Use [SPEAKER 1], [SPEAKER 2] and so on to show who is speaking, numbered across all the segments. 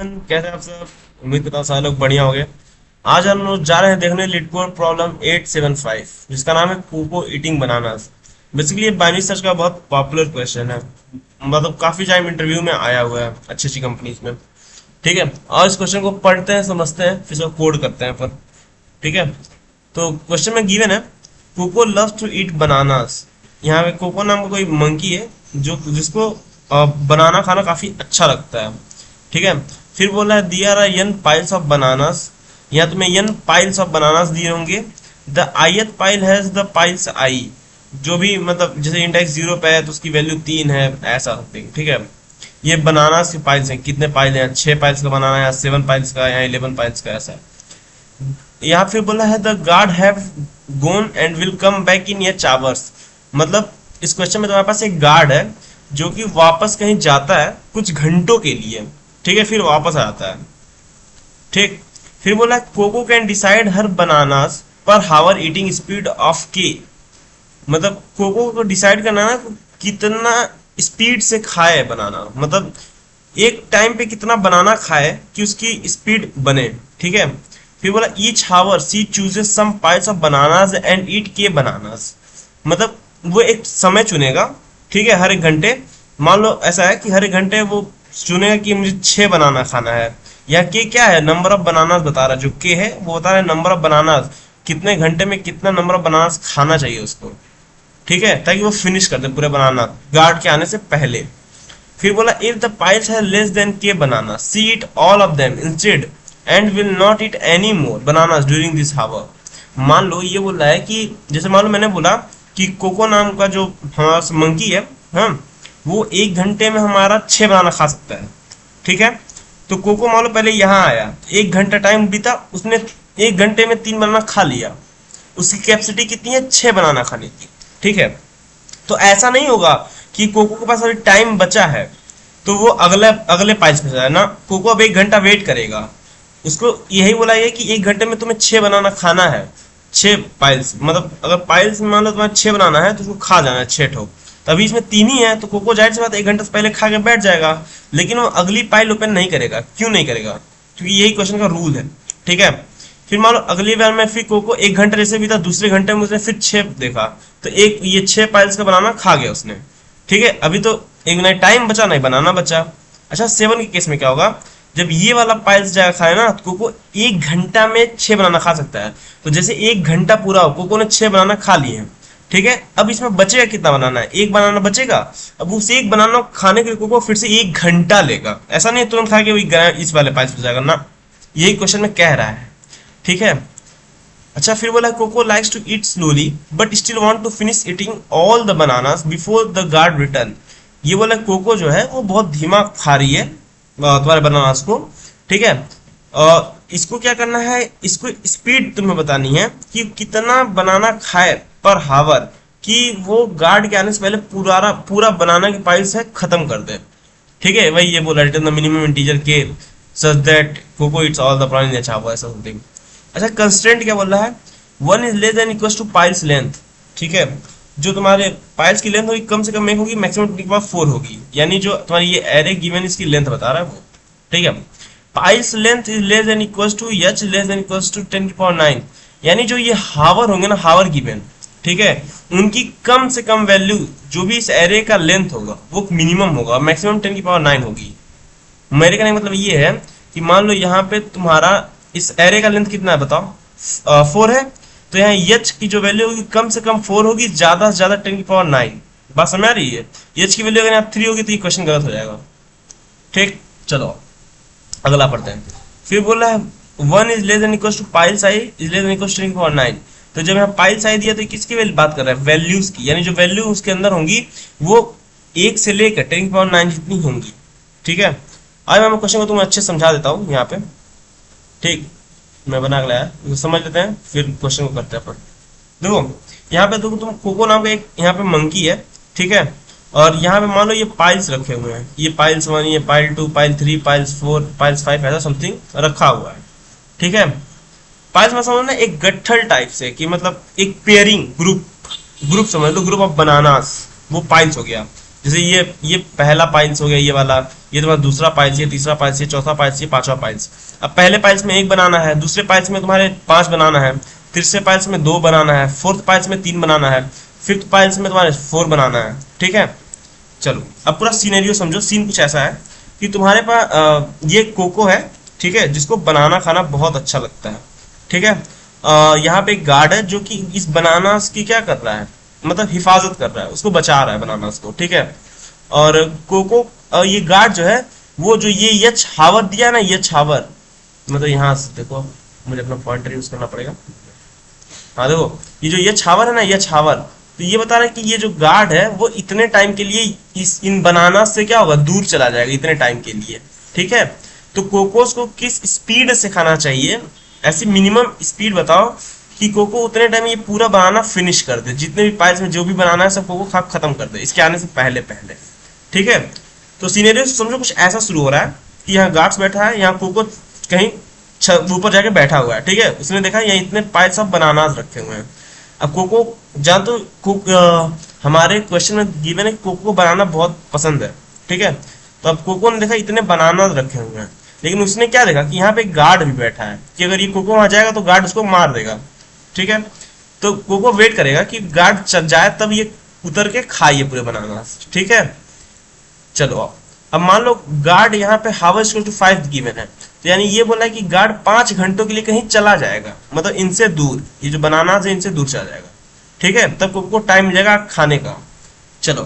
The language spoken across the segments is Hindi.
[SPEAKER 1] एवरीवन, कैसे हैं आप सब। उम्मीद करता हूँ सारे लोग बढ़िया हो गए। आज हम लोग जा रहे हैं देखने लीड कोड प्रॉब्लम 875 जिसका नाम है कोको ईटिंग बनानास। बेसिकली ये बाइनरी सर्च का बहुत पॉपुलर क्वेश्चन है, मतलब काफी टाइम इंटरव्यू में आया हुआ है अच्छी अच्छी कंपनीज में। ठीक है, और इस क्वेश्चन को पढ़ते हैं, समझते हैं, फिर इसको कोड करते हैं पर। ठीक है, तो क्वेश्चन में गिवन है Koko loves to eat bananas. यहाँ पे कोको नाम का कोई मंकी है जो जिसको बनाना खाना काफी अच्छा लगता है। ठीक है, फिर बोला है there are N piles of bananas. यहाँ तुम्हें यन पाइल्स ऑफ बनानास दिए होंगे। The ith pile has the piles I, जो भी मतलब जैसे इंडेक्स 0 पे है तो उसकी वैल्यू 3 है, ऐसा समथिंग। ठीक है, ये बनानास के पाइल्स हैं, कितने पाइल हैं, 6 पाइल्स का बनाना है, 7 पाइल्स का, या 11 पाइल्स का, ऐसा है। यहाँ फिर बोला है the guard have gone and will come back in H hours. मतलब इस क्वेश्चन में तुम्हारे पास एक गार्ड है जो कि वापस कहीं जाता है कुछ घंटों के लिए। ठीक है, फिर वापस आ जाता है। ठीक, फिर बोला Koko can decide her bananas per hour eating speed of के। मतलब कोको को डिसाइड करना ना कितना स्पीड से खाए बनाना, मतलब एक टाइम पे कितना बनाना खाए कि उसकी स्पीड बने। ठीक है, फिर बोला each hour she chooses some piles of bananas and eat K bananas. मतलब वो एक समय चुनेगा। ठीक है, हर एक घंटे, मान लो ऐसा है कि हर एक घंटे वो चुनेगा कि मुझे 6 बनाना खाना है। या के क्या है, नंबर ऑफ बनानास बता रहा है। जो के है वो बता रहा है नंबर ऑफ बनानास, कितने घंटे में कितना नंबर ऑफ बनानास खाना चाहिए उसको। ठीक है, ताकि वो फिनिश कर दे पूरे बनाना गार्ड के आने से पहले। फिर बोला इफ द पाइल्स है less than K banana she eat all of them instead and will not eat any more bananas during this hour. मान लो ये बोल रहा है कि जैसे मान लो मैंने बोला कि कोको नाम का जो हमारा मंकी है, हाँ, वो एक घंटे में हमारा 6 बनाना खा सकता है। ठीक है, तो कोको मान लो पहले यहाँ आया, एक घंटा टाइम बीता, उसने एक घंटे में 3 बनाना खा लिया। उसकी कैपेसिटी कितनी है, 6 बनाना खाने की। ठीक है, तो ऐसा नहीं होगा कि कोको के पास अभी टाइम बचा है तो वो अगले अगले पाइल्स पे जाए ना। कोको अब एक घंटा वेट करेगा। उसको यही बोला है कि एक घंटे में तुम्हें 6 बनाना खाना है, 6 पाइल्स। मतलब अगर पाइल्स में मान लो तुम्हें 6 बनाना है तो उसको खा जाना है 6 ठो। तभी इसमें 3 ही है तो कोको जाहिर सी बात 1 घंटे से पहले खा के बैठ जाएगा। लेकिन वो अगली पाइल ओपन नहीं करेगा। क्यों नहीं करेगा? क्योंकि यही क्वेश्चन का रूल है। ठीक है, फिर मान लो अगली बार में फिर कोको 1 घंटे जैसे भी था, दूसरे घंटे में उसने फिर 6 देखा तो एक ये 6 पाइल्स का बनाना खा गया उसने। ठीक है, अभी तो एक नहीं टाइम बचा, नहीं बनाना बचा। अच्छा, 7 के केस में क्या होगा, जब ये वाला पाइल्स जाएगा खाए ना तो कोको 1 घंटा में 6 बनाना खा सकता है। तो जैसे 1 घंटा पूरा हो, कोको ने 6 बनाना खा लिए हैं। ठीक है, अब इसमें बचेगा कितना बनाना है, 1 बनाना बचेगा। अब उस 1 बनाना खाने के लिए कोको फिर से 1 घंटा लेगा। ऐसा नहीं तुरंत खा के इस वाले पाइल्स पे जाएगा ना, यही क्वेश्चन में कह रहा है। ठीक है, अच्छा, फिर बोला Koko likes to eat slowly but still want to finish eating all the bananas before the guard return. ये बोला कोको जो है वो बहुत धीमा खा रही है तुम्हारे बनानास को। ठीक है, इसको क्या करना है, इसको स्पीड तुम्हें बतानी है कि कितना बनाना खाए पर हावर, कि वो गार्ड के आने से पहले पूरा बनाना की पाइल्स है खत्म कर दे। ठीक है, वही ये बोला return the minimum integer K such that Koko it's all the banana in ऐसा समथिंग। अच्छा, कंस्ट्रेंट क्या बोल रहा है, 1 is less than equal to piles length. ठीक है, जो तुम्हारे पाइल्स की लेंथ होगी कम से कम एक होगी, मैक्सिमम 4 होगी। यानी जो तुम्हारी ये एरे गिवन इसकी लेंथ बता रहा है वो। ठीक है, piles length is less than equal to H less than equal to 10⁹। यानी जो ये हावर होंगे ना, हावर गिवन, ठीक है, उनकी कम से कम वैल्यू जो भी इस एरे का लेंथ होगा वो मिनिमम होगा, मैक्सिमम 10⁹ होगी। मेरे कहने का मतलब ये है कि मान लो यहाँ पे तुम्हारा इस एरे का लेंथ कितना है बताओ, 4 है। तो यहाँ एच की जो वैल्यू होगी कम से कम 4 होगी, ज्यादा से ज्यादा 10⁹। बात समझ आ रही है? एच की वैल्यू अगर यहाँ 3 होगी तो ये क्वेश्चन गलत हो जाएगा। ठीक, चलो अगला पढ़ते हैं। फिर बोला है 1 is less than equal to piles I is less than equal to 10⁹। तो जब यहाँ पाइल्स आई दिया तो किसकी बात कर रहा है, वैल्यूज की। यानी जो वैल्यू उसके अंदर होंगी वो 1 से लेकर 10⁹ जितनी होंगी। ठीक है, आज मैं क्वेश्चन को तुम्हें अच्छे समझा देता हूँ यहाँ पे। ठीक, मैं बना के लाया, तो समझ लेते हैं फिर क्वेश्चन को करते हैं अपन। देखो यहाँ पे देखो, तुम कोको नाम का एक यहाँ पे मंकी है। ठीक है, और यहाँ पे मान लो ये पाइल्स रखे हुए हैं, ये पाइल्स 1, ये पाइल 2, पाइल 3, पाइल्स 4, पाइल्स 5, ऐसा समथिंग रखा हुआ है। ठीक है, पाइल्स में समझना एक गट्ठल टाइप से, कि मतलब एक पेयरिंग ग्रुप समझ लो, ग्रुप ऑफ बनानास, वो पाइल्स हो गया। जैसे ये पहला पाइल्स हो गया ये वाला, ये तुम्हारा दूसरा पाइल्स, ये तीसरा पाइल्स, ये चौथा पाइल्स, ये पांचवा पाइल्स। अब पहले पाइल्स में एक बनाना है, दूसरे पाइल्स में तुम्हारे 5 बनाना है, तीसरे पाइल्स में 2 बनाना है, फोर्थ पाइल्स में 3 बनाना है, फिफ्थ पाइल्स में तुम्हारे 4 बनाना है। ठीक है, चलो अब पूरा सीनेरियो समझो। सीन कुछ ऐसा है कि तुम्हारे पास ये कोको है, ठीक है, जिसको बनाना खाना बहुत अच्छा लगता है। ठीक है, यहाँ पे एक गार्ड है जो कि इस बनानास की क्या कर रहा है, मतलब हिफाजत कर रहा है, उसको बचा रहा है बनानास को। ठीक है, और कोको ये गार्ड जो है वो जो ये छावर दिया है ना, ये छावर, मतलब यहाँ से देखो, मुझे अपना पॉइंटर यूज करना पड़ेगा। हाँ देखो, ये छावर है ना, ये छावर, तो ये बता रहा है कि ये जो गार्ड है वो इतने टाइम के लिए इन बनाना से क्या होगा, दूर चला जाएगा इतने टाइम के लिए। ठीक है, तो कोकोस को किस स्पीड से खाना चाहिए, ऐसी मिनिमम स्पीड बताओ कि कोको उतने टाइम में ये पूरा बनाना फिनिश कर दे, जितने भी पाइल्स में जो भी बनाना है सब कोको खा खत्म कर दे इसके आने से पहले पहले। ठीक है, तो सीनेरियो समझो कुछ ऐसा शुरू हो रहा है कि यहाँ गार्ड्स बैठा है, यहाँ कोको कहीं ऊपर जाके बैठा हुआ है। ठीक है, उसने देखा यहाँ इतने पाइल्स सब बनानास रखे हुए हैं। अब कोको जान तो हमारे क्वेश्चन में गिवन है कोको को बनाना बहुत पसंद है। ठीक है, तो अब कोको ने देखा इतने बनानास रखे हुए हैं, लेकिन उसने क्या देखा कि यहाँ पे गार्ड भी बैठा है कि अगर ये कोको वहां जाएगा तो गार्ड उसको मार देगा। ठीक है, तो कोको वेट करेगा कि गार्ड चल जाए तब ये उतर के खाइए पूरे बनानास। ठीक है, चलो अब मान लो गार्ड यहाँ पे हावर इक्वल टू 5 गिवन है, तो यानी ये बोला है कि गार्ड 5 घंटों के लिए कहीं चला जाएगा, मतलब इनसे दूर, ये जो बनानास है इनसे दूर चला जाएगा। ठीक है, तब कोको को टाइम मिलेगा खाने का। चलो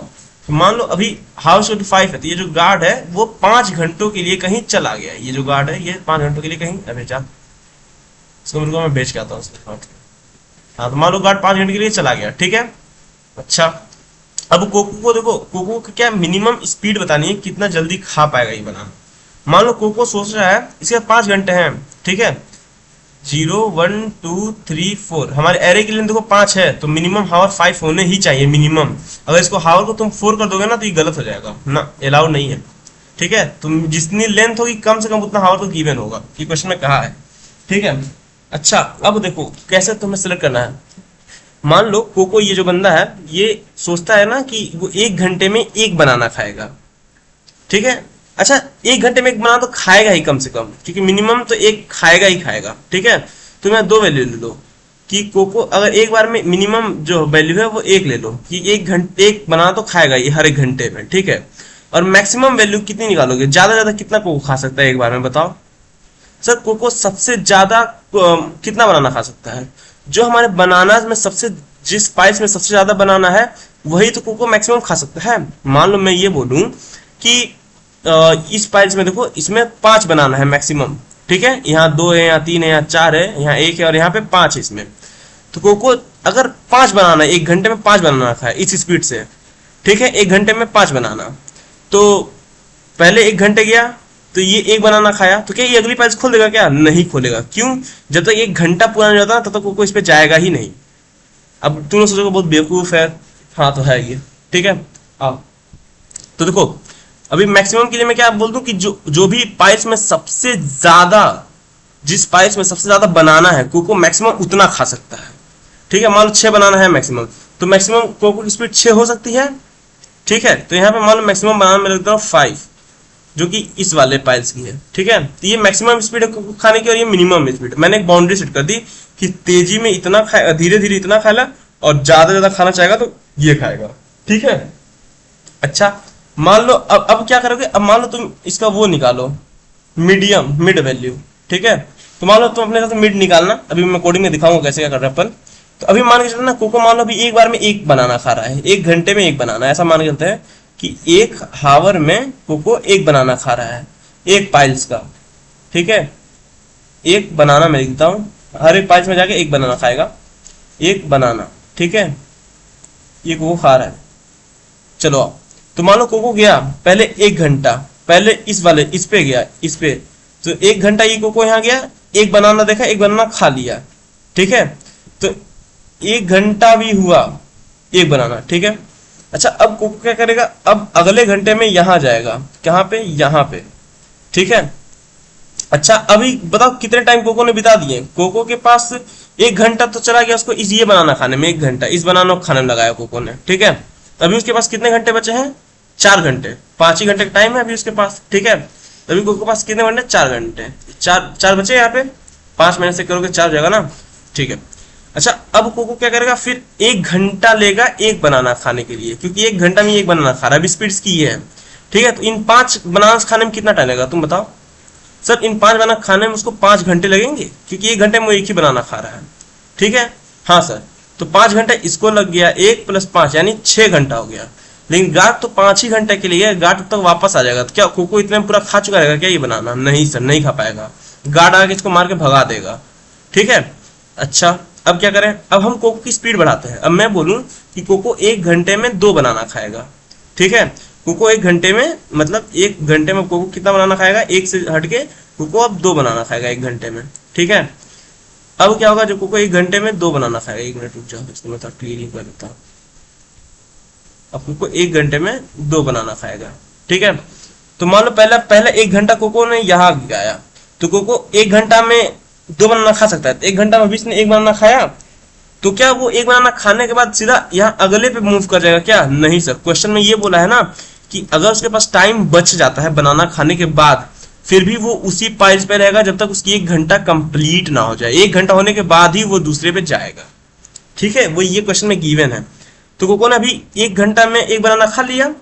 [SPEAKER 1] तो मान लो अभी हाउस इक्वल टू 5 है, तो ये जो गार्ड है वो 5 घंटों के लिए कहीं चला गया। ये जो गार्ड है ये 5 घंटों के लिए कहीं, अबे जा इसको मेरे को, मैं बेच के आता हूँ। हाँ, तो मान लो गार्ड 5 घंटे के लिए चला गया। ठीक है, अच्छा अब कोको को देखो, कोको को क्या मिनिमम स्पीड बतानी है, कितना जल्दी खा पाएगा ये बनाना। मान लो कोको सोच रहा है इसके 5 घंटे हैं। ठीक है, 0 1 2 3 4, हमारे एरे की लेंथ देखो 5 है, तो मिनिमम हावर 5 होने ही चाहिए मिनिमम। अगर इसको हावर को तुम 4 कर दोगे ना तो ये गलत हो जाएगा ना, अलाउड नहीं है। ठीक है, तुम जितनी लेंथ होगी कम से कम उतना हावर तो गिवन होगा, ये क्वेश्चन में कहा है। ठीक है, अच्छा अब देखो कैसे तुम्हें सिलेक्ट करना है। मान लो कोको ये जो बंदा है ये सोचता है ना कि वो 1 घंटे में एक बनाना खाएगा। ठीक है, अच्छा 1 घंटे में एक बनाना तो खाएगा ही कम से कम, क्योंकि मिनिमम तो एक खाएगा ही खाएगा। ठीक है, तो मैं 2 वैल्यू ले लो कि कोको अगर एक बार में मिनिमम जो वैल्यू है वो 1 ले लो कि 1 घंटे एक बनाना तो खाएगा ये हर 1 घंटे में। ठीक है, और मैक्सिमम वैल्यू कितनी निकालोगे, ज्यादा कितना कोको खा सकता है एक बार में, बताओ सर। कोको सबसे ज्यादा कितना बनाना खा सकता है, जो हमारे बनाना में सबसे, जिस स्पाइस में सबसे ज्यादा बनाना है वही तो कोको मैक्सिमम खा सकता है। मान लो मैं ये बोलूं कि इस स्पाइस में देखो इसमें 5 बनाना है मैक्सिमम। ठीक है, यहाँ 2 है, यहाँ 3 है, यहाँ 4 है, यहाँ 1 है और यहाँ पे 5 है इसमें। तो कोको अगर 5 बनाना है, 1 घंटे में 5 बनाना खाए इस स्पीड से। ठीक है, 1 घंटे में 5 बनाना, तो पहले 1 घंटे गया तो ये 1 बनाना खाया, तो क्या ये अगली पाइल्स खोल देगा, क्या नहीं खोलेगा। क्यों, जब तक 1 घंटा पूरा नहीं जाता तब तक कोको इस पे जाएगा ही नहीं। अब तुम लोग सोचोगे बहुत बेवकूफ है, हाँ तो है ये। ठीक है, आओ तो देखो अभी मैक्सिमम के लिए मैं क्या बोल दूं कि जो भी पाइल्स में सबसे ज्यादा, जिस पाइल्स में सबसे ज्यादा बनाना है कोको मैक्सिमम उतना खा सकता है। ठीक है, मान लो 6 बनाना है मैक्सिमम, तो मैक्सिमम कोको की स्पीड 6 हो सकती है। ठीक है, तो यहाँ पे मान लो मैक्सिमम बनाना मैं रखता हूँ 5, जो कि इस वाले पाइल्स की है। ठीक है, तो ये मैक्सिमम स्पीड है कोको खाने की और ये मिनिमम स्पीड। मैंने एक बाउंड्री सेट कर दी कि तेजी में इतना खाए, धीरे धीरे इतना खाएगा, और ज्यादा खाना चाहेगा तो ये खाएगा। ठीक है, अच्छा मान लो अब क्या करोगे, अब मान लो तुम इसका वो निकालो मिड वैल्यू। ठीक है, तो मान लो तुम अपने साथ मिड निकालना, अभी मैं कोडिंग में दिखाऊंगा कैसे क्या कर रहे हैं अपन। तो अभी मान के चलना कोको मान लो अभी एक बार में 1 बनाना खा रहा है, 1 घंटे में 1 बनाना, ऐसा मान के चलते हैं कि 1 हावर में कोको 1 बनाना खा रहा है, 1 पाइल्स का। ठीक है, 1 बनाना मैं लिखता हूँ, हर एक पाइल्स में जाके 1 बनाना खाएगा, 1 बनाना। ठीक है, ये कोको खा रहा है। चलो तो मान लो कोको गया पहले 1 घंटा, पहले इस पे गया, इस पे, तो 1 घंटा ये कोको यहाँ गया, 1 बनाना देखा, 1 बनाना खा लिया। ठीक है, तो 1 घंटा भी हुआ 1 बनाना। ठीक है, अच्छा अब कोको क्या करेगा, अब अगले घंटे में यहाँ जाएगा, कहाँ पे, यहाँ पे। ठीक है, अच्छा अभी बताओ कितने टाइम कोको ने बिता दिए। कोको के पास 1 घंटा तो चला गया उसको इस ये बनाना खाने में, 1 घंटा इस बनाना खाने में लगाया कोको ने। ठीक है, अभी उसके पास कितने घंटे बचे हैं, 4 घंटे, 5 ही घंटे का टाइम है अभी उसके पास, ठीक है। अभी कोको के पास कितने घंटे, 4 घंटे, चार चार बचे यहाँ पे, 5 मिनट से करोगे 4 हो जाएगा ना, ठीक है। अच्छा अब कोको क्या करेगा, फिर 1 घंटा लेगा एक बनाना खाने के लिए, क्योंकि 1 घंटा में एक बनाना खा रहा है, अभी स्पीड की ये है, ठीक है। तो इन 5 बनाना खाने में कितना टाइम लगेगा तुम बताओ। सर इन 5 बनाना खाने में उसको 5 घंटे लगेंगे, क्योंकि 1 घंटे में वो एक ही बनाना खा रहा है, ठीक है। हाँ सर, तो 5 घंटे इसको लग गया, 1 + 5 यानी 6 घंटा हो गया। लेकिन गार्ड तो 5 ही घंटे के लिए है, गार्ड तक वापस आ जाएगा। तो क्या कोको इतने में पूरा खा चुका रहेगा क्या ये बनाना? नहीं सर, नहीं खा पाएगा, गार्ड आके इसको मार के भगा देगा, ठीक है। अच्छा अब क्या करें, अब हम कोको की स्पीड बढ़ाते हैं। अब मैं बोलूं कि कोको 1 घंटे में 2 बनाना खाएगा, ठीक है। कोको 1 घंटे में, मतलब 1 घंटे में कोको कितना बनाना खाएगा, एक से हटके कोको अब 2 बनाना खाएगा 1 घंटे में, ठीक है। अब क्या होगा, जब कोको 1 घंटे में 2 बनाना खाएगा, 1 मिनट रुक जाओ, इसको मैं थोड़ा क्लियरिंग कर देता हूँ। अब कोको 1 घंटे में 2 बनाना खाएगा, ठीक है। तो मान लो पहला पहले 1 घंटा कोको ने यहाँ गाया, तो कोको 1 घंटा में 2 बनाना खा सकता है। 1 घंटा में 20 ने 1 बनाना खाया, तो क्या वो 1 बनाना खाने के बाद सीधा यहाँ अगले पे मूव कर जाएगा क्या? नहीं सर, क्वेश्चन में ये बोला है ना कि अगर उसके पास टाइम बच जाता है बनाना खाने के बाद, फिर भी वो उसी पाइल्स पे रहेगा जब तक उसकी 1 घंटा कंप्लीट ना हो जाए। 1 घंटा होने के बाद ही वो दूसरे पे जाएगा, ठीक है। वो ये क्वेश्चन में गिवन है। तो कोको ने अभी 1 घंटा में 1 बनाना खा लिया,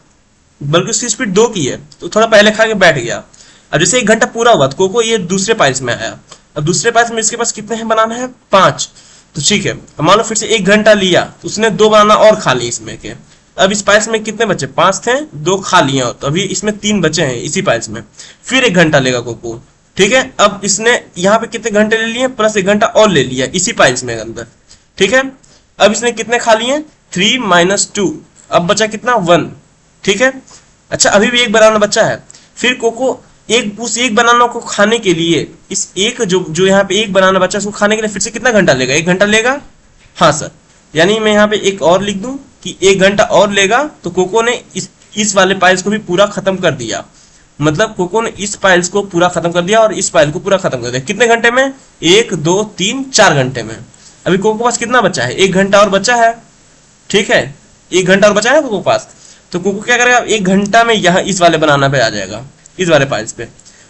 [SPEAKER 1] बल्कि उसकी स्पीड 2 की है, तो थोड़ा पहले खा के बैठ गया। अब जैसे 1 घंटा पूरा हुआ तो कोको ये दूसरे पाइल्स में आया। अब दूसरे पाइल्स में इसके पास कितने हैं बनाना है, 5। तो ठीक है, मान लो फिर से 1 घंटा लिया तो उसने 2 बनाना और खा लिए इसमें के। अब इस पाइल्स में कितने बचे, 5 थे, 2 खा लिए, तो अभी इसमें 3 बचे हैं इसी पाइल्स में। फिर 1 घंटा लेगा कोको, ठीक है। अब इसने यहाँ पे कितने घंटे ले लिए, प्लस 1 घंटा और ले लिया इसी पाइल्स में अंदर, ठीक है। अब इसने कितने खा लिए, 3 - 2, अब बचा कितना, 1, ठीक है। अच्छा अभी भी 1 बनाना बचा है। फिर कोको उस 1 बनाना को खाने के लिए, इस एक जो यहाँ पे 1 बनाना बचा उसको खाने के लिए फिर से कितना घंटा लेगा, 1 घंटा लेगा। हाँ सर, यानी मैं यहाँ पे एक और लिख दूं कि 1 घंटा और लेगा। तो कोको ने इस वाले पाइल्स को भी पूरा खत्म कर दिया, मतलब कोको ने इस पाइल्स को पूरा खत्म कर दिया और इस पाइल को पूरा खत्म कर दिया। कितने घंटे में, 1 2 3 4 घंटे में। अभी कोको के पास कितना बचा है, 1 घंटा और बचा है, ठीक है। 1 घंटा और बचा है कोको के पास। तो कोको क्या करेगा, 1 घंटा में यहाँ इस वाले बनाना पे आ जाएगा, इस वाले पाइल्स पे।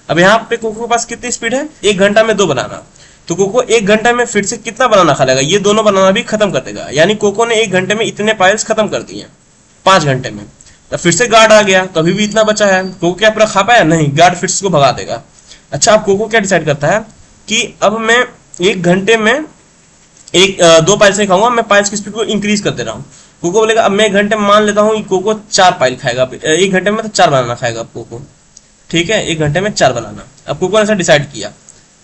[SPEAKER 1] अब यहाँ पे कोको के पास कितनी स्पीड है, 1 घंटा में 2 बनाना। तो कोको 1 घंटा में फिर से कितना बनाना खा लेगा, ये दोनों बनाना भी खत्म कर देगा। यानी कोको ने 1 घंटे में इतने पाइल्स खत्म कर दिए 5 घंटे में। तो फिर से गार्ड आ गया, तो अभी भी इतना बचा है। कोको क्या पूरा खा पाया, नहीं, गार्ड फिर से को भगा देगा। अच्छा अब कोको क्या डिसाइड करता है कि अब मैं 1 घंटे में 2 पाइल्स नहीं खाऊंगा, मैं पाइल्स की स्पीड को इंक्रीज कर दे रहा हूँ। कोको बोलेगा अब मैं 1 घंटे में मान लेता हूँ कि कोको 4 पाइल खाएगा, 1 घंटे में तो 4 बनाना खाएगा अब कोको, ठीक है। 1 घंटे में 4 बनाना, अब कोको ने ऐसा डिसाइड किया।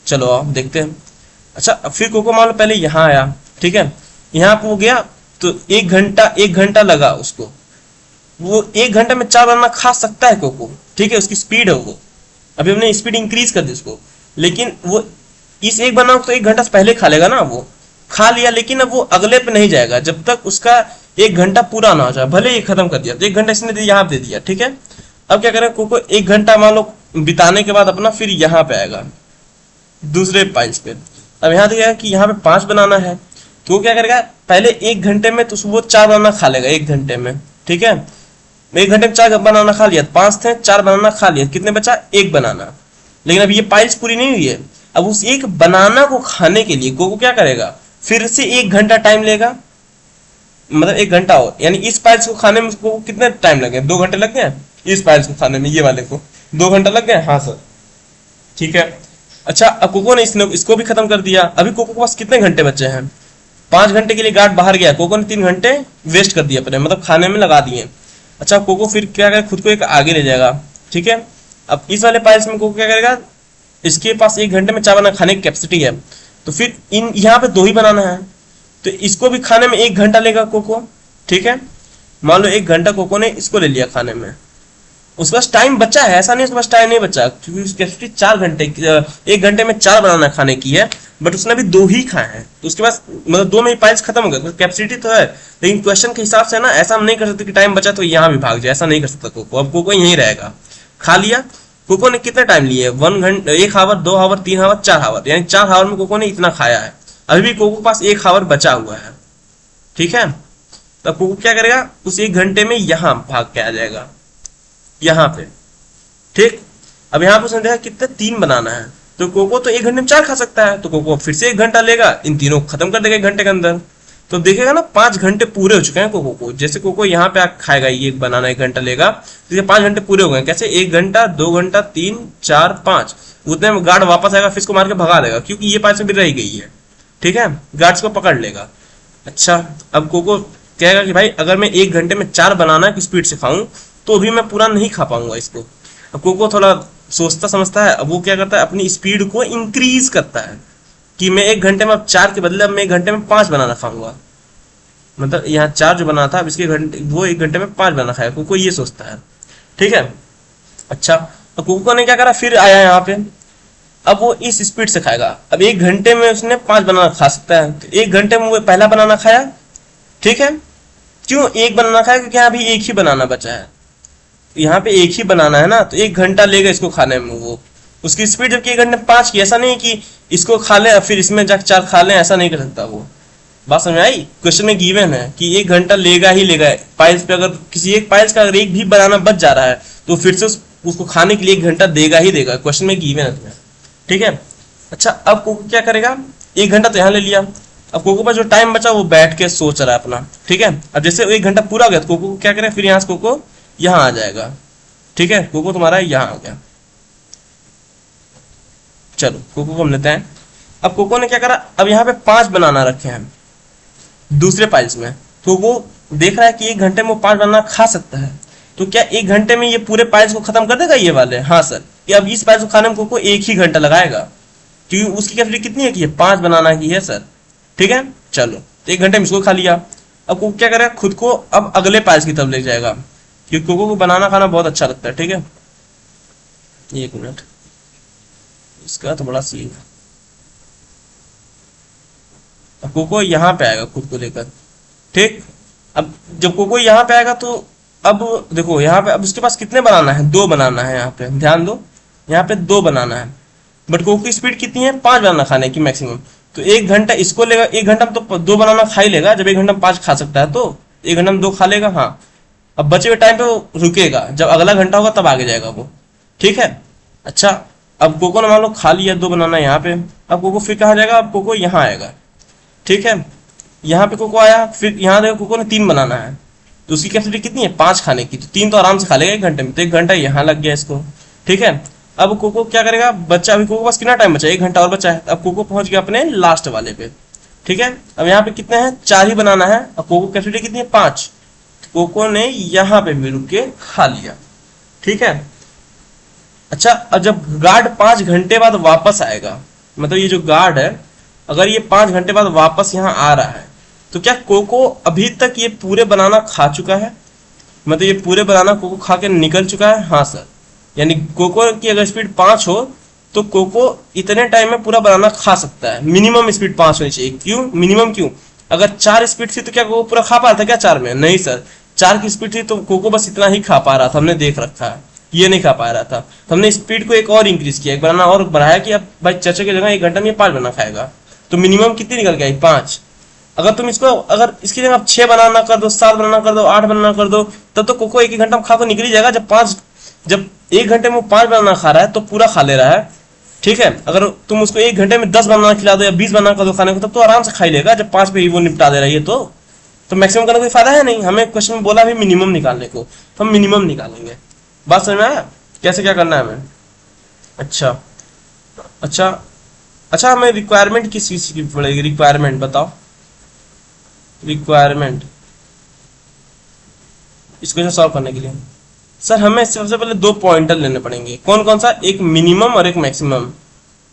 [SPEAKER 1] चलो आप देखते हैं। अच्छा फिर कोको मान लो पहले यहाँ आया, ठीक है, यहाँ पे वो गया तो 1 घंटा लगा उसको। वो 1 घंटे में 4 बनाना खा सकता है कोको, ठीक है, उसकी स्पीड है वो। अभी हमने स्पीड इंक्रीज कर दी उसको, लेकिन वो इस 1 बनाना तो 1 घंटा से पहले खा लेगा ना, वो खा लिया। लेकिन अब वो अगले पे नहीं जाएगा जब तक उसका 1 घंटा पूरा ना हो जाए। भले ही खत्म कर दिया, तो 1 घंटा इसने यहाँ पे दे दिया, ठीक है। अब क्या करें, कोको 1 घंटा मान लो बिताने के बाद अपना फिर यहाँ पे आएगा दूसरे पाइल्स पे। अब यहाँ देखिएगा कि यहाँ पे 5 बनाना है, तो वो क्या करेगा, पहले 1 घंटे में तो वो 4 बनाना खा लेगा 1 घंटे में, ठीक है। 1 घंटे में 4 बनाना खा लिया, 5 थे, 4 बनाना खा लिया, कितने बचा, 1 बनाना। लेकिन अब ये पाइल्स पूरी नहीं हुई है। अब उस 1 बनाना को खाने के लिए कोको क्या करेगा, फिर से 1 घंटा टाइम लेगा, मतलब 1 घंटा हो, यानी इस पाइल्स को खाने में उसको कितने टाइम लगे, 2 घंटे लग गए इस पाइल्स को खाने में, ये वाले को 2 घंटा लग गए। हाँ सर, ठीक है। अच्छा अब कोको ने इसको भी खत्म कर दिया। अभी कोको के पास कितने घंटे बचे हैं, 5 घंटे के लिए गार्ड बाहर गया, कोको ने 3 घंटे वेस्ट कर दिए अपने, मतलब खाने में लगा दिए। अच्छा कोको फिर क्या करेगा, खुद को एक आगे ले जाएगा, ठीक है। अब इस वाले पाइल्स में कोको क्या करेगा, इसके पास 1 घंटे में 4 बनाना खाने की कैपेसिटी है, तो फिर इन यहाँ पे 2 ही बनाना है, तो इसको भी खाने में 1 घंटा लेगा कोको, ठीक है। मान लो 1 घंटा कोको ने इसको ले लिया खाने में, उसके पास टाइम बचा है, ऐसा नहीं उसके पास टाइम नहीं बचा, क्योंकि उसकी कैपेसिटी 4 घंटे 1 घंटे में 4 बनाना खाने की है, बट उसने अभी 2 ही खाए हैं, तो उसके पास मतलब 2 में ही पाइल्स खत्म हो गए, कैपेसिटी तो है। लेकिन क्वेश्चन के हिसाब से ना ऐसा हम नहीं कर सकते कि टाइम बचा तो यहाँ भी भाग जाए, ऐसा नहीं कर सकता कोको। अब कोको यहीं रहेगा, खा लिया। कोको ने कितना टाइम लिया, 1 घंटा, 1 आवर, 2 आवर, 3 आवर, 4 आवर, यानी 4 आवर में कोको ने इतना खाया है। अभी भी कोको के पास 1 आवर बचा हुआ है, ठीक है। तब कोको क्या करेगा, उस 1 घंटे में यहाँ भाग के आ जाएगा, यहाँ पे। ठीक, अब यहाँ पे उसने देखा कितने 3 बनाना है, तो कोको तो 1 घंटे में 4 खा सकता है, तो कोको फिर से 1 घंटा लेगा, इन तीनों को खत्म कर देगा 1 घंटे के अंदर। तो देखेगा ना 5 घंटे पूरे हो चुके हैं कोको को। जैसे कोको यहाँ पे खाएगा, ये एक बनाना 1 घंटा लेगा, तो ये 5 घंटे पूरे हो गए। कैसे? 1 घंटा, 2 घंटा, 3, 4, 5, उतने में गार्ड वापस आएगा, फिर इसको मार के भगा देगा, क्योंकि ये 5 में भी रह गई है। ठीक है, गार्ड्स को पकड़ लेगा। अच्छा, अब कोको कहेगा कि भाई अगर मैं 1 घंटे में 4 बनाना की स्पीड से खाऊं तो भी मैं पूरा नहीं खा पाऊंगा इसको। अब कोको थोड़ा सोचता समझता है, अब वो क्या करता है, अपनी स्पीड को इंक्रीज करता है कि मैं 1 घंटे में अब 4 के बदले अब मैं 1 घंटे में 5 बनाना खाऊंगा। मतलब यहाँ 4 जो बना था, अब इसके घंटे वो 1 घंटे में 5 बनाना खाएगा, कोको ये सोचता है। ठीक है, अच्छा, तो कोको ने क्या करा, फिर आया यहाँ पे, अब वो इस स्पीड से खाएगा। अब 1 घंटे में उसने 5 बनाना खा सकता है, तो 1 घंटे में वो पहला बनाना खाया। ठीक है, क्यों एक बनाना खाया? क्योंकि यहाँ अभी एक ही बनाना बचा है, यहाँ पे एक ही बनाना है ना, तो 1 घंटा लेगा इसको खाने में। वो उसकी स्पीड जबकि 1 घंटे में 5 की, ऐसा नहीं कि इसको खा ले फिर इसमें जाकर 4 खा ले, ऐसा नहीं कर सकता वो। बात समझ आई? क्वेश्चन में गिवन है कि 1 घंटा लेगा ही लेगा। पाइल्स पे अगर किसी एक पाइल्स का अगर एक भी बनाना बच जा रहा है तो फिर से उसको खाने के लिए 1 घंटा देगा ही देगा। क्वेश्चन में गिवन है तुम्हें। ठीक है, अच्छा, अब कोको क्या करेगा, 1 घंटा तो यहाँ ले लिया, अब कोको पर जो टाइम बचा वो बैठ के सोच रहा है अपना। ठीक है, अब जैसे 1 घंटा पूरा हो गया तो कोको क्या करे, फिर यहाँ से कोको यहाँ आ जाएगा। ठीक है, कोको तुम्हारा यहाँ आ गया। चलो कोको को हम लेते हैं। अब कोको ने क्या करा, अब यहाँ पे 5 बनाना रखे हैं दूसरे पाइल्स में, तो वो देख रहा है कि 1 घंटे में वो 5 बनाना खा सकता है। तो क्या 1 घंटे में ये पूरे पाइल्स को खत्म कर देगा ये वाले? हाँ सर, कि अब इस पाइल्स को खाने में कोको 1 ही घंटा लगाएगा, क्योंकि उसकी कैपेसिटी कितनी है कि 5 बनाना की है सर। ठीक है, चलो 1 घंटे में इसको खा लिया। अब कोको क्या करेगा, खुद को अब अगले पाइल्स की तरफ ले जाएगा, क्योंकि कोको को बनाना खाना बहुत अच्छा लगता है। ठीक है, 1 मिनट, इसका तो बड़ा सीन है। अब कोको यहाँ पे आएगा खुद को लेकर। ठीक, अब जब कोको यहाँ पे आएगा तो अब देखो यहाँ पे अब उसके पास कितने बनाना है, 2 बनाना है। यहाँ पे ध्यान दो, यहाँ पे 2 बनाना है, बट कोको की स्पीड कितनी है, 5 बनाना खाने की मैक्सिमम। तो 1 घंटा इसको लेगा, 1 घंटा में तो 2 बनाना खा ही लेगा। जब 1 घंटा में 5 खा सकता है तो 1 घंटा में 2 खा लेगा। हाँ, अब बचे हुए टाइम पे वो रुकेगा, जब अगला घंटा होगा तब आगे जाएगा वो। ठीक है, अच्छा, अब कोको ने मान लो खा लिया 2 बनाना यहाँ पे, अब कोको फिर कहाँ जाएगा, अब कोको यहाँ आएगा। ठीक है, यहाँ पे कोको आया, फिर यहाँ देखो कोको ने 3 बनाना है, तो उसकी कैपेसिटी कितनी है, 5 खाने की, तो 3 तो आराम से खा लेगा 1 घंटे में, तो 1 घंटा यहाँ लग गया इसको। ठीक है, अब कोको क्या करेगा, बच्चा अभी कोको पास कितना टाइम बचा, 1 घंटा और बचा है। अब कोको पहुंच गया अपने लास्ट वाले पे। ठीक है, अब यहाँ पे कितने हैं, 4 ही बनाना है। अब कोको कैपेसिटी कितनी है, 5। कोको ने यहाँ पे भी रुक के खा लिया। ठीक है, अच्छा, अब जब गार्ड 5 घंटे बाद वापस आएगा, मतलब ये जो गार्ड है अगर ये 5 घंटे बाद वापस यहाँ आ रहा है, तो क्या कोको अभी तक ये पूरे बनाना खा चुका है? मतलब ये पूरे बनाना कोको खा के निकल चुका है? हाँ सर, यानी कोको की अगर स्पीड 5 हो तो कोको इतने टाइम में पूरा बनाना खा सकता है। मिनिमम स्पीड 5 होनी चाहिए। क्यों मिनिमम? क्यों, अगर 4 स्पीड थी तो क्या कोको पूरा खा पा रहा था क्या 4 में? नहीं सर, 4 की स्पीड थी तो कोको बस इतना ही खा पा रहा था, हमने देख रखा है, ये नहीं खा पा रहा था। तो हमने स्पीड को एक और इंक्रीज किया, एक बनाना और बढ़ाया कि अब भाई चाचा की जगह 1 घंटा में 5 बनाना खाएगा, तो मिनिमम कितनी निकल गई, 5। अगर तुम इसको अगर इसकी जगह 6 बनाना कर दो, 7 बनाना कर दो, 8 बनाना कर दो, तब तो कोको 1 घंटा में खा तो निकल ही जाएगा। जब 1 घंटे में 5 बनाना खा रहा है तो पूरा खा ले रहा है। ठीक है, अगर तुम उसको 1 घंटे में 10 बनाना खिला दो या 20 बनाना कर दो खाने को, तब तो आराम से खा ही लेगा, जब 5 पे ही वो निपटा दे रहा है। तो मैक्सिमम करने का कोई फायदा है नहीं। हमें क्वेश्चन में बोला भी मिनिमम निकालने को, तो हम मिनिमम निकालेंगे। बात समझ में आया कैसे क्या करना है हमें? अच्छा अच्छा अच्छा, हमें रिक्वायरमेंट किस चीज की पड़ेगी? रिक्वायरमेंट बताओ, रिक्वायरमेंट इसको सॉल्व करने के लिए सर हमें सबसे पहले 2 पॉइंटर लेने पड़ेंगे। कौन कौन सा? एक मिनिमम और एक मैक्सिमम।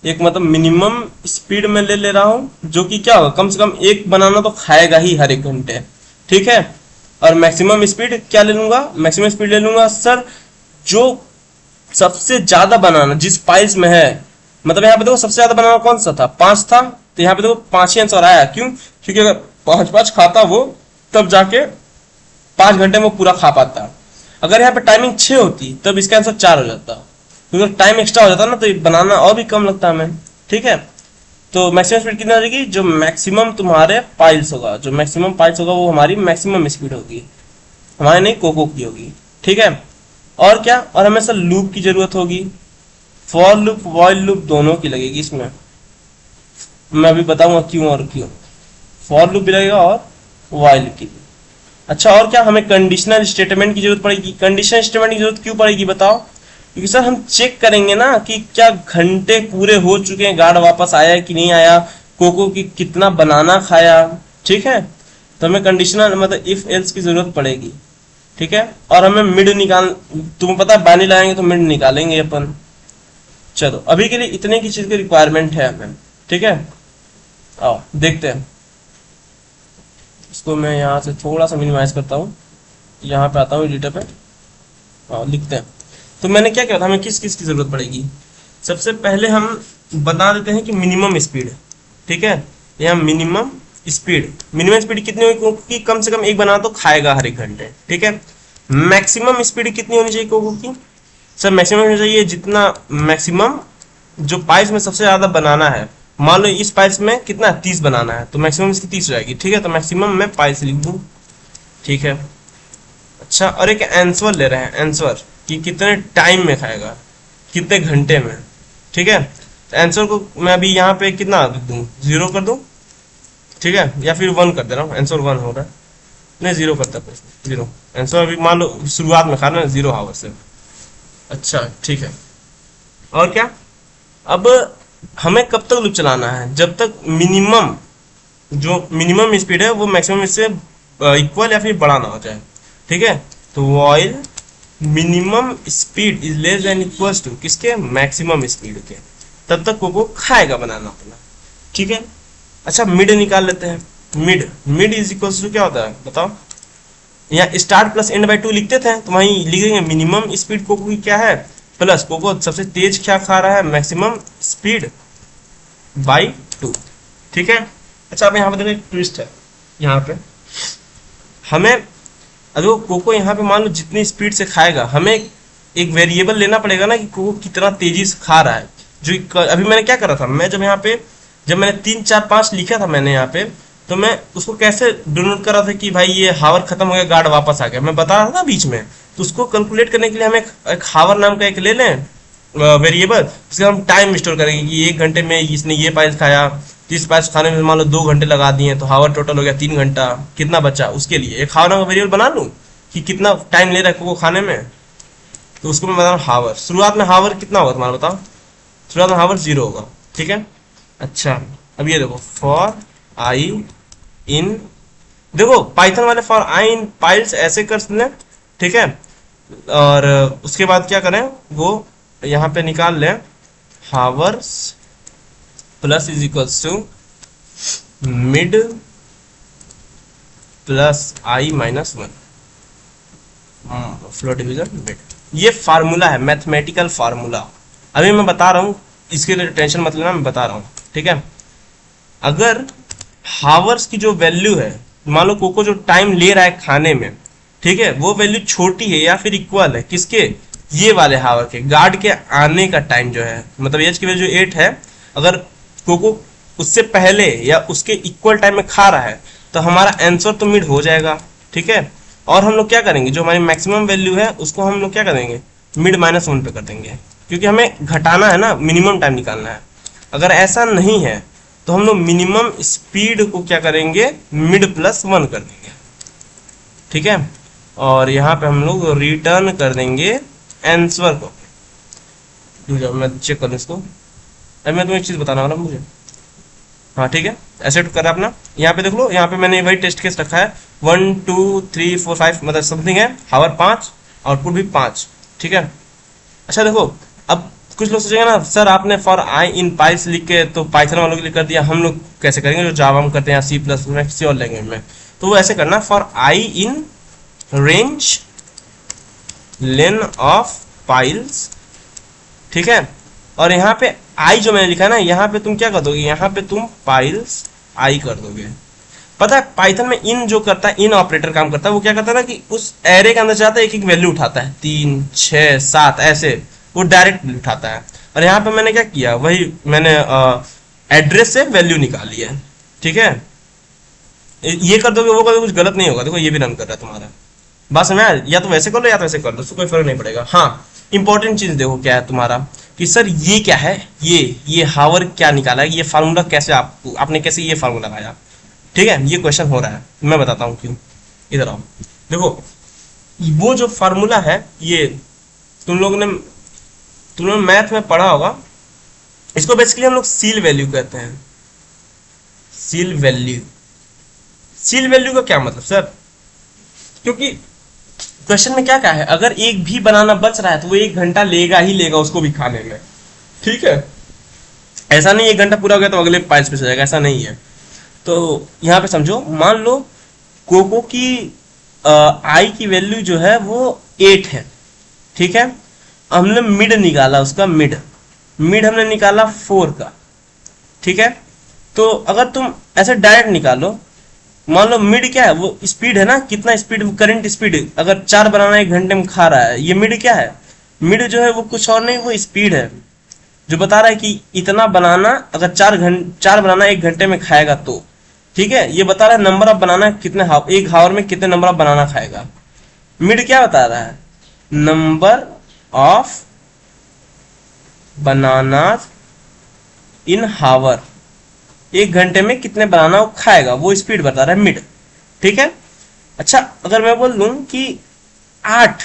[SPEAKER 1] एक मतलब मिनिमम स्पीड में ले रहा हूं, जो कि क्या होगा, कम से कम 1 बनाना तो खाएगा ही हर 1 घंटे। ठीक है, और मैक्सिमम स्पीड क्या ले लूंगा? मैक्सिमम स्पीड ले लूंगा सर जो सबसे ज्यादा बनाना जिस पाइल्स में है। मतलब यहाँ पे देखो सबसे ज्यादा बनाना कौन सा था, 5 था, तो यहाँ पे देखो 5 ही आंसर आया। क्यों? क्योंकि अगर 5 खाता वो तब जाके 5 घंटे में पूरा खा पाता। अगर यहाँ पे टाइमिंग 6 होती तब इसका आंसर 4 हो जाता, क्योंकि टाइम एक्स्ट्रा हो जाता ना, तो बनाना और भी कम लगता हमें। ठीक है, तो मैक्सिमम स्पीड कितनी हो जाएगी? जो मैक्सिमम तुम्हारे पाइल्स होगा, जो मैक्सिमम पाइल्स होगा वो हमारी मैक्सिमम स्पीड होगी, हमारे नहीं कोको की होगी। ठीक है, और क्या, और हमेशा लूप की जरूरत होगी, फॉर लूप वॉइल लूप दोनों की लगेगी इसमें, मैं अभी बताऊंगा क्यों और क्यों। फॉर लूप भी लगेगा और व्हाइल की। अच्छा, और क्या, हमें कंडीशनल स्टेटमेंट की जरूरत पड़ेगी। कंडीशनल स्टेटमेंट की जरूरत क्यों पड़ेगी बताओ? क्योंकि सर हम चेक करेंगे ना कि क्या घंटे पूरे हो चुके हैं, गार्ड वापस आया कि नहीं आया, कोको की कितना बनाना खाया, ठीक है। तो हमें कंडीशनल मतलब इफ एल्स की जरूरत पड़ेगी, ठीक है। और हमें मिड निकाल, तुम्हें पता है बानी लगाएंगे तो मिड निकालेंगे अपन। चलो अभी के लिए इतने की चीज की रिक्वायरमेंट है हमें, ठीक है। आओ देखते हैं इसको। मैं यहाँ से थोड़ा सा मिनिमाइज करता हूँ, यहाँ पे आता हूँ एडिटर पे, लिखते हैं। तो मैंने क्या किया था, हमें किस किस की जरूरत पड़ेगी। सबसे पहले हम बता देते हैं कि मिनिमम स्पीड, ठीक है। यहाँ मिनिमम स्पीड कितनी होगी, क्योंकि कम से कम एक बना तो खाएगा हर एक घंटे, ठीक है। मैक्सिमम स्पीड कितनी होनी चाहिए कोको की? सर मैक्सिमम होनी चाहिए जितना मैक्सिमम जो पाइस में सबसे ज्यादा बनाना है। मान लो इस पाइस में कितना 30 बनाना है, तो मैक्सिमम इसकी 30 रहेगी, ठीक है। तो मैक्सिमम मैं पाइस लिख दूं, ठीक है। अच्छा, और एक आंसर ले रहे हैं, आंसर कि कितने टाइम में खाएगा, कितने घंटे में, ठीक है। तो आंसर को मैं अभी यहाँ पे कितना लिख दूं, 0 कर दूं, ठीक है, या फिर 1 कर दे रहा हूँ, आंसर 1 हो रहा है, नहीं 0 करता है, 0 आंसर। अभी मान लो शुरुआत में खाना है 0 आवर से। अच्छा ठीक है, और क्या, अब हमें कब तक लूप चलाना है, जब तक मिनिमम जो मिनिमम स्पीड है वो मैक्सिमम इससे इक्वल या फिर बड़ा ना हो जाए, ठीक है। तो while minimum speed is less than equals to किसके, मैक्सिमम स्पीड के, तब तक कोको खाएगा बनाना अपना, ठीक है। अच्छा मिड निकाल लेते हैं। मिड इज इक्वल्स टू क्या होता है बताओ? यहाँ स्टार्ट प्लस एंड बाई 2 लिखते थे, तो वहीं लिख देंगे मिनिमम स्पीड कोको की क्या है, प्लस कोको सबसे तेज क्या खा रहा है, मैक्सिमम स्पीड बाई 2, ठीक है। अच्छा अब यहाँ पे देखो ट्विस्ट है, यहाँ पे हमें अगर कोको यहाँ पे मान लो जितनी स्पीड से खाएगा, हमें एक वेरिएबल लेना पड़ेगा ना कि कोको कितना तेजी से खा रहा है। जो अभी मैंने क्या करा था, मैं जब मैंने 3 4 5 लिखा था मैंने यहाँ पे, तो मैं उसको कैसे डिनोट कर रहा था कि भाई ये हावर खत्म हो गया, गार्ड वापस आ गया, मैं बता रहा था बीच में। तो उसको कैलकुलेट करने के लिए हमें एक हावर नाम का एक ले लें वेरिएबल, जिससे हम टाइम स्टोर करेंगे कि 1 घंटे में इसने ये पाइस खाया, 30 पाइस खाने में मान लो 2 घंटे लगा दिए, तो हावर टोटल हो गया 3 घंटा, कितना बचा, उसके लिए एक हावर नाम का वेरिएबल बना लूँ कि कितना टाइम ले रहा है कोको खाने में। तो उसको मैं बता रहा हूँ हावर, शुरुआत में हावर कितना होगा तुम्हारा बताओ? शुरुआत में हावर 0 होगा, ठीक है। अच्छा अब ये देखो फॉर आई इन, देखो पाइथन वाले फॉर आई इन पाइल्स ऐसे कर लें, ठीक है। और उसके बाद क्या करें, वो यहाँ पे निकाल लें hours plus is equals to mid plus I minus 1, floor division mid. ये फार्मूला है, मैथमेटिकल फार्मूला। अभी मैं बता रहा हूँ, इसके लिए टेंशन मत लेना, मैं बता रहा हूँ, ठीक है। अगर हावर्स की जो वैल्यू है, मान लो कोको जो टाइम ले रहा है खाने में, ठीक है, वो वैल्यू छोटी है या फिर इक्वल है किसके, ये वाले हावर के, गार्ड के आने का टाइम जो है, मतलब एज की वैल्यू 8 है, अगर कोको उससे पहले या उसके इक्वल टाइम में खा रहा है, तो हमारा आंसर तो मिड हो जाएगा, ठीक है। और हम लोग क्या करेंगे, जो हमारी मैक्सिमम वैल्यू है उसको हम लोग क्या करेंगे, मिड -1 पे कर देंगे, क्योंकि हमें घटाना है ना, मिनिमम टाइम निकालना है। अगर ऐसा नहीं है तो हम लोग मिनिमम स्पीड को क्या करेंगे, मिड +1 कर देंगे, ठीक है। और यहाँ पे हम लोग रिटर्न कर देंगे आंसर को। जब मैं चेक करूँ इसको, अभी मैं तुम्हें एक चीज़ बताना वाला मुझे, हाँ ठीक है, ऐसे करा अपना। यहाँ पे देख लो, यहाँ पे मैंने वही टेस्ट केस रखा है, 1 2 3 4 5 मतलब समथिंग है, हावर 5, आउटपुट भी 5, ठीक है। अच्छा देखो, अब कुछ लोग सोचेंगे ना सर आपने फॉर आई इन पाइस लिख के तो पाइथन वालों के लिए कर दिया, हम लोग कैसे करेंगे जो जावा में करते हैं, C++ में, किसी और लैंग्वेज में। तो वो ऐसे करना, for I in range lane of piles, ठीक है। और यहाँ पे आई जो मैंने लिखा है ना, यहाँ पे तुम क्या कर दोगे, यहाँ पे तुम पाइल्स आई कर दोगे। पता है पाइथन में इन जो करता है, इन ऑपरेटर काम करता है, वो क्या करता है ना कि उस एरे के अंदर जाता है, एक एक वैल्यू उठाता है, 3 6 7 ऐसे, वो डायरेक्ट उठाता है। और यहाँ पे मैंने क्या किया, वही मैंने एड्रेस से वैल्यू निकाली है, ठीक है। ये कर दोगे वो कर दोगे, कुछ गलत नहीं होगा। देखो ये भी रन कर रहा है तुम्हारा, बात समझ आया? या तो वैसे कर लो या तो वैसे कर लो, उसको कोई फर्क नहीं पड़ेगा। हाँ, इंपॉर्टेंट चीज देखो क्या है तुम्हारा, कि सर ये क्या है, ये हावर क्या निकाला है, ये फार्मूला कैसे आपने कैसे ये फार्मूला लगाया। ठीक है, ये क्वेश्चन हो रहा है, मैं बताता हूँ क्यों। इधर आओ, देखो वो जो फार्मूला है ये तुम लोग मैथ में पढ़ा होगा। इसको बेसिकली हम लोग सील वैल्यू कहते हैं। सील वैल्यू, सील वैल्यू का क्या मतलब सर? क्योंकि क्वेश्चन में क्या क्या है, अगर एक भी बनाना बच रहा है तो वो 1 घंटा लेगा ही लेगा उसको भी खाने में। ठीक है, ऐसा नहीं 1 घंटा पूरा हो गया तो अगले पाइल्स पे चल जाएगा, ऐसा नहीं है। तो यहाँ पे समझो, मान लो कोको की आई की वैल्यू जो है वो 8 है। ठीक है, हमने मिड निकाला, उसका मिड मिड हमने निकाला 4 का। ठीक है, तो अगर तुम ऐसे डायरेक्ट निकालो, मान लो मिड क्या है, वो स्पीड है ना, कितना स्पीड, करंट स्पीड, अगर 4 बनाना 1 घंटे में खा रहा है, ये मिड क्या है? मिड जो है वो कुछ और नहीं, वो स्पीड है जो बता रहा है कि इतना बनाना अगर 4 बनाना 1 घंटे में खाएगा तो। ठीक है, ये बता रहा है नंबर ऑफ बनाना कितने एक हावर में कितने नंबर ऑफ बनाना खाएगा। मिड क्या बता रहा है? नंबर ऑफ बनाना इन हावर, 1 घंटे में कितने बनाना वो खाएगा, वो स्पीड बता रहा है मिड। ठीक है, अच्छा अगर मैं बोल दूं कि 8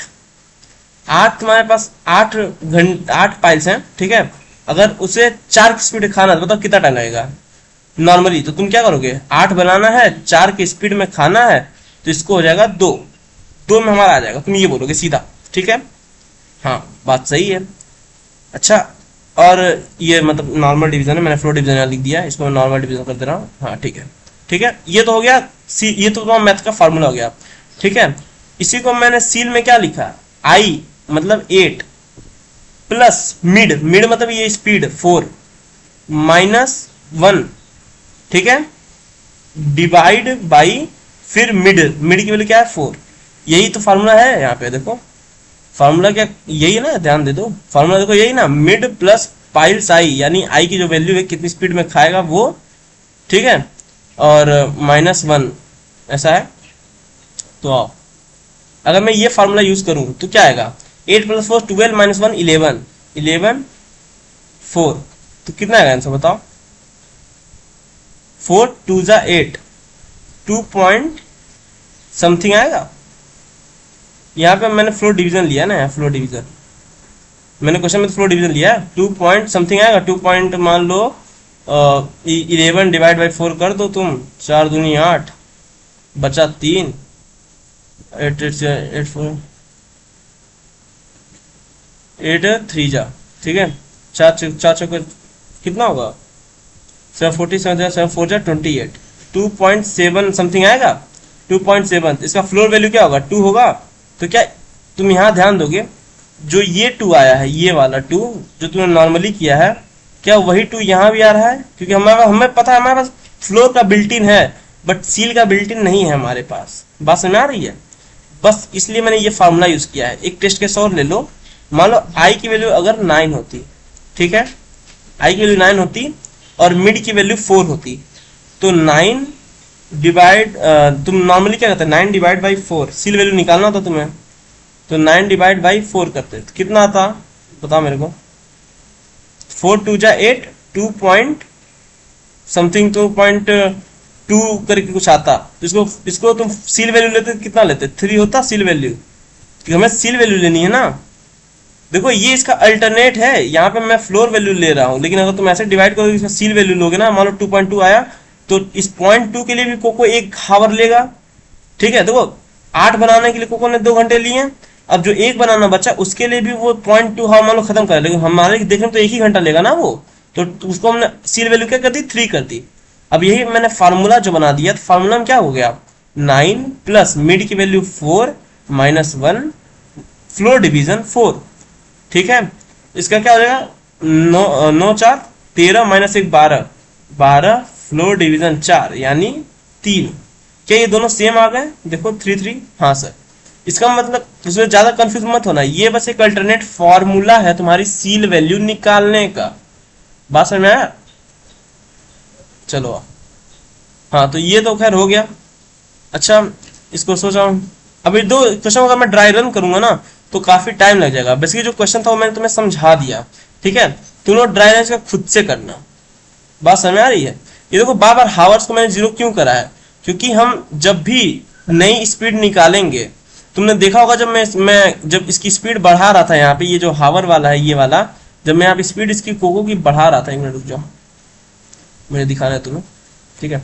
[SPEAKER 1] 8 तुम्हारे पास 8 पाइल्स हैं। ठीक है, अगर उसे 4 की स्पीड खाना है तो बताओ कितना टाइम लगेगा नॉर्मली? तो तुम क्या करोगे, 8 बनाना है, 4 की स्पीड में खाना है, तो इसको हो जाएगा 2 में हमारा आ जाएगा, तुम ये बोलोगे सीधा। ठीक है, हाँ बात सही है। अच्छा, और ये मतलब नॉर्मल डिवीजन है, मैंने फ्लोर डिवीजन यहाँ लिख दिया है, इसको मैं नॉर्मल डिवीजन कर दे रहा हूँ। हाँ ठीक है, ठीक है, ये तो हो गया ये तो तुम्हारा मैथ का फार्मूला हो गया। ठीक है, इसी को मैंने सील में क्या लिखा, आई मतलब 8 प्लस मिड, मिड मतलब ये स्पीड 4 माइनस 1। ठीक है, डिवाइड बाई फिर मिड, मिड की वैल्यू क्या है 4। यही तो फार्मूला है यहाँ पे, देखो फार्मूला क्या यही है ना, ध्यान दे दो, फार्मूला देखो यही ना, मिड प्लस पाइल्स आई, यानी आई की जो वैल्यू है कितनी स्पीड में खाएगा वो। ठीक है, और -1 ऐसा है। तो आओ, अगर मैं ये फार्मूला यूज करूं तो क्या आएगा, 8 + 4 12 -1 11 11 4, तो कितना आएगा आंसर बताओ? 4 2 जा 8, 2 पॉइंट समथिंग आएगा। यहाँ पे मैंने फ्लोर डिवीजन लिया ना, यहाँ फ्लोर डिवीजन मैंने क्वेश्चन में तो फ्लोर डिवीजन लिया, 2 पॉइंट समथिंग आएगा। 2 पॉइंट मान लो 11 डिवाइड बाई 4 कर दो तुम, 4 दूनी 8 बचा 3, 8 3 जा। ठीक है, 4 चौके कितना होगा, 740 7 4 जा 28, 2.7 समथिंग आएगा, 2.7। इसका फ्लोर वैल्यू क्या होगा, 2 होगा। तो क्या तुम यहाँ ध्यान दोगे, जो ये 2 आया है, ये वाला 2 जो तुमने नॉर्मली किया है, क्या वही 2 यहाँ भी आ रहा है? क्योंकि हमें पता है हमारे पास फ्लोर का बिल्ट इन है, बट सील का बिल्ट इन नहीं है हमारे पास। बात समझ आ रही है? बस इसलिए मैंने ये फार्मूला यूज किया है। एक टेस्ट केस और ले लो, मान लो आई की वैल्यू अगर 9 होती, ठीक है, आई की वैल्यू 9 होती और मिड की वैल्यू 4 होती, तो 9 डिवाइड, तुम नॉर्मली क्या करते हैं, 9 डिवाइड बाई 4, सील वैल्यू निकालना होता तुम्हें, तो 9 डिवाइड बाई 4 करते तो कितना आता बताओ मेरे को? 4 2 जा 8, 2 पॉइंट समथिंग, 2.2 करके कुछ आता। तो इसको तुम सील वैल्यू लेते कितना लेते, 3 होता सील वैल्यू, क्योंकि हमें सील वैल्यू लेनी है ना। देखो ये इसका अल्टरनेट है, यहाँ पे मैं फ्लोर वैल्यू ले रहा हूँ, लेकिन अगर तुम ऐसे डिवाइड करोगे इसमें सील वैल्यू लोगे ना, मान लो 2.2 आया, तो इस 0.2 के लिए भी कोको 1 हावर लेगा। ठीक है, देखो 8 बनाने के लिए कोको ने 2 घंटे लिए, अब जो 1 बनाना बचा उसके लिए भी वो 0.2 हावर मान लो खत्म कर, लेकिन हमारे देखने में तो 1 ही घंटा लेगा ना वो, तो उसको हमने सील वैल्यू क्या कर दी, 3 कर दी। अब यही मैंने फार्मूला जो बना दिया, तो फार्मूला में क्या हो गया, 9 प्लस मिड की वैल्यू 4 -1 फ्लोर डिवीजन 4। ठीक है, इसका क्या हो जाएगा, 9 4 13 -1 12 12 फ्लोर डिवीजन 4 यानी 3। क्या ये दोनों सेम आ गए? देखो 3 3, हाँ सर। इसका मतलब उसमें ज्यादा कंफ्यूज मत होना, ये बस एक अल्टरनेट फॉर्मूला है तुम्हारी सील वैल्यू निकालने का। बात समझ में आया? चलो हाँ, तो ये तो खैर हो गया। अच्छा, इसको सोचा अभी दो क्वेश्चन अगर मैं ड्राई रन करूंगा ना तो काफी टाइम लग जाएगा। बेसिकली जो क्वेश्चन था वो मैंने तुम्हें समझा दिया, ठीक है। तुम लोग ड्राई रन का खुद से करना। बात समझ में आ रही है? ये देखो बार बार हावर्स को मैंने जीरो क्यों करा है, क्योंकि हम जब भी नई स्पीड निकालेंगे, तुमने देखा होगा जब मैं जब इसकी स्पीड बढ़ा रहा था यहाँ पे, ये जो हावर वाला है ये वाला, जब मैं यहाँ पे स्पीड इसकी कोको की बढ़ा रहा था, एक मिनट रुक जाओ मुझे दिखाना है तुम्हें, ठीक है।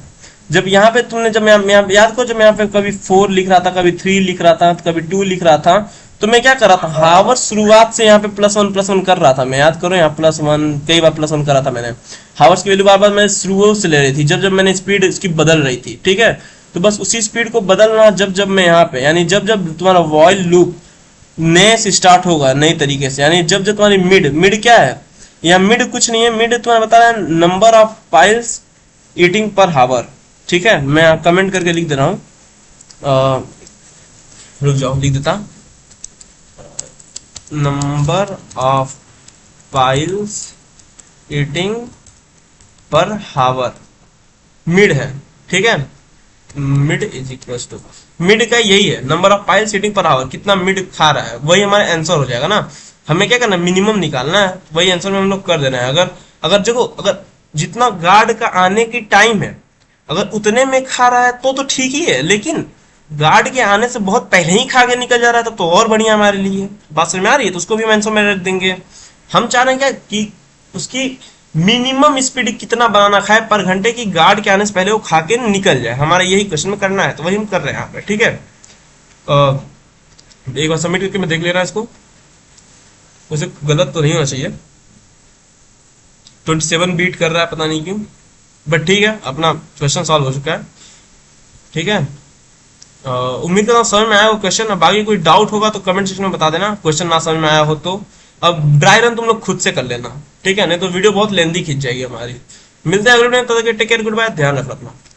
[SPEAKER 1] जब यहाँ पे तुमने जब मैं याद करो, जब मैं यहाँ पे कभी 4 लिख रहा था, कभी 3 लिख रहा था, कभी 2 लिख रहा था, तो मैं क्या कर रहा था, हावर शुरुआत से यहाँ पे +1 कर रहा था। मैं याद करो यहाँ +1 कई बार +1 करा था मैंने। हावर्स की वैल्यू बार बार मैं शुरुआत से ले रही थी जब जब मैंने स्पीड इसकी बदल रही थी, ठीक है। तो बस उसी स्पीड को बदलना जब जब मैं यहाँ पे, यानी जब जब तुम्हारा वॉइल लूप नए से स्टार्ट होगा नई तरीके से, यानी जब जब तुम्हारी मिड मिड क्या है, या मिड कुछ नहीं है, मिड तुम्हारा बता रहा है नंबर ऑफ पाइल्स ईटिंग पर हावर, ठीक है। मैं कमेंट करके लिख दे रहा हूँ, रुक जाओ लिख देता, नंबर ऑफ पाइल्स ईटिंग पर हावर मिड है, ठीक है। Mid is equal to, mid का यही है number of pile seating per hour, कितना मिड खा रहा है, वही हमारा आंसर हो जाएगा ना। हमें क्या करना है, मिनिमम निकालना है, वही आंसर में हम लोग कर देना है। अगर अगर देखो अगर जितना गार्ड का आने की टाइम है, अगर उतने में खा रहा है तो ठीक ही है, लेकिन गार्ड के आने से बहुत पहले ही खा के निकल जा रहा है तो और बढ़िया हमारे लिए। बात समझ में आ रही है? तो उसको भी हम आंसर में रख देंगे। हम चाह रहे हैं क्या कि उसकी मिनिमम स्पीड कितना बनाना खाए पर घंटे की, गार्ड के आने से पहले वो खा के निकल जाए, हमारा यही क्वेश्चन में करना है, तो वही हम कर रहे हैं यहाँ पे, ठीक है। एक बार सबमिट करके मैं देख ले रहा इसको, वैसे गलत तो नहीं होना चाहिए। 27 बीट कर रहा है पता नहीं क्यों, बट ठीक है, अपना क्वेश्चन सॉल्व हो चुका है, ठीक है। उम्मीद करता हूँ समझ में आया वो क्वेश्चन। बाकी कोई डाउट होगा तो कमेंट सेक्शन में बता देना, क्वेश्चन ना समझ में आया हो तो। अब ड्राई रन तुम लोग खुद से कर लेना, ठीक है, नहीं तो वीडियो बहुत लेंदी खिंच जाएगी हमारी। मिलते हैं अगले वीडियो में, तब तक टेक केयर, गुड बाय, ध्यान रखना अपना।